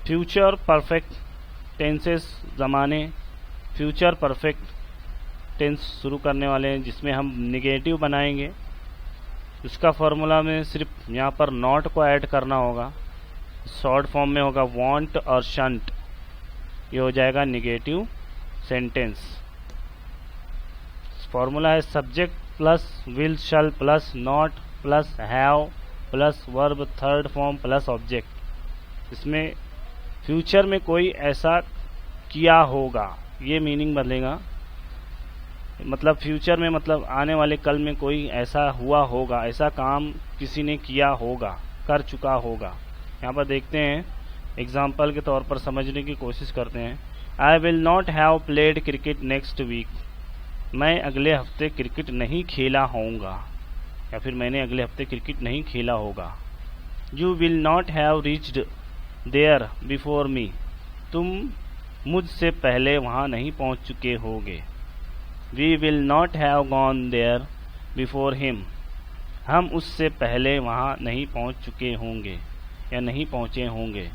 Future perfect tenses ज़माने future perfect tense शुरू करने वाले हैं, जिसमें हम निगेटिव बनाएंगे। उसका फॉर्मूला में सिर्फ यहाँ पर नॉट को ऐड करना होगा। शॉर्ट फॉर्म में होगा वांट और शंट, ये हो जाएगा निगेटिव सेंटेंस। फॉर्मूला है subject plus will shall plus not plus have plus verb third form plus object. इसमें फ्यूचर में कोई ऐसा किया होगा, ये मीनिंग बदलेगा। मतलब फ्यूचर में मतलब आने वाले कल में कोई ऐसा हुआ होगा, ऐसा काम किसी ने किया होगा, कर चुका होगा। यहाँ पर देखते हैं, एग्जाम्पल के तौर पर समझने की कोशिश करते हैं। I will not have played cricket next week. मैं अगले हफ्ते क्रिकेट नहीं खेला होऊंगा, या फिर मैंने अगले हफ्ते क्रिकेट नहीं खेला होगा। You will not have reached there before me. तुम मुझसे पहले वहाँ नहीं पहुँच चुके होगे। We will not have gone there before him. हम उससे पहले वहाँ नहीं पहुँच चुके होंगे या नहीं पहुँचे होंगे।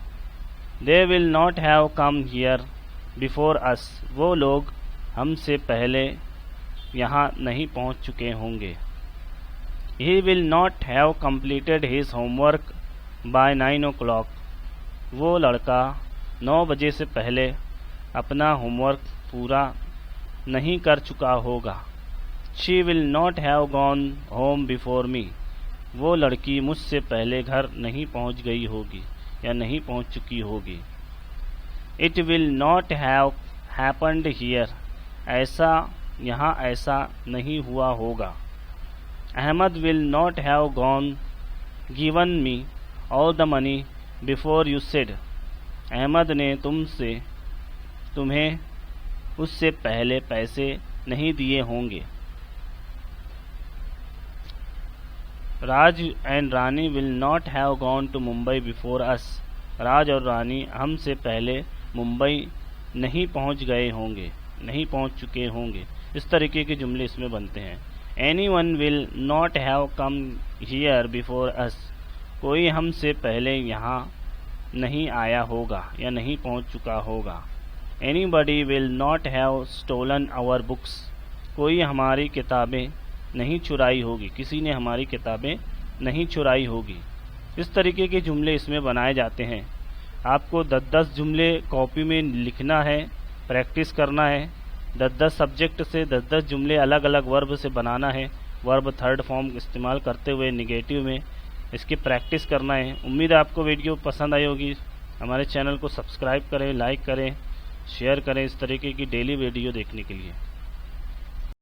They will not have come here before us. वो लोग हमसे पहले यहाँ नहीं पहुँच चुके होंगे। He will not have completed his homework by 9 o'clock। वो लड़का 9 बजे से पहले अपना होमवर्क पूरा नहीं कर चुका होगा। She will not have gone home before me. वो लड़की मुझसे पहले घर नहीं पहुंच गई होगी या नहीं पहुंच चुकी होगी। It will not have happened here. ऐसा यहाँ ऐसा नहीं हुआ होगा। Ahmed will not have gone given me all the money before you said. Ahmed ने तुम्हें उससे पहले पैसे नहीं दिए होंगे। Raj and Rani will not have gone to Mumbai before us. Raj और रानी हमसे पहले मुंबई नहीं पहुंच गए होंगे, नहीं पहुंच चुके होंगे। इस तरीके के जुमले इसमें बनते हैं। Anyone will not have come here before us. कोई हमसे पहले यहाँ नहीं आया होगा या नहीं पहुँच चुका होगा। Anybody will not have stolen our books. कोई हमारी किताबें नहीं चुराई होगी, किसी ने हमारी किताबें नहीं चुराई होगी। इस तरीके के जुमले इसमें बनाए जाते हैं। आपको 10-10 जुमले कॉपी में लिखना है, प्रैक्टिस करना है। 10-10 सब्जेक्ट से 10-10 जुमले अलग अलग वर्ब से बनाना है, वर्ब थर्ड फॉर्म इस्तेमाल करते हुए निगेटिव में। इसकी प्रैक्टिस करना है। उम्मीद है आपको वीडियो पसंद आई होगी। हमारे चैनल को सब्सक्राइब करें, लाइक करें, शेयर करें इस तरीके की डेली वीडियो देखने के लिए।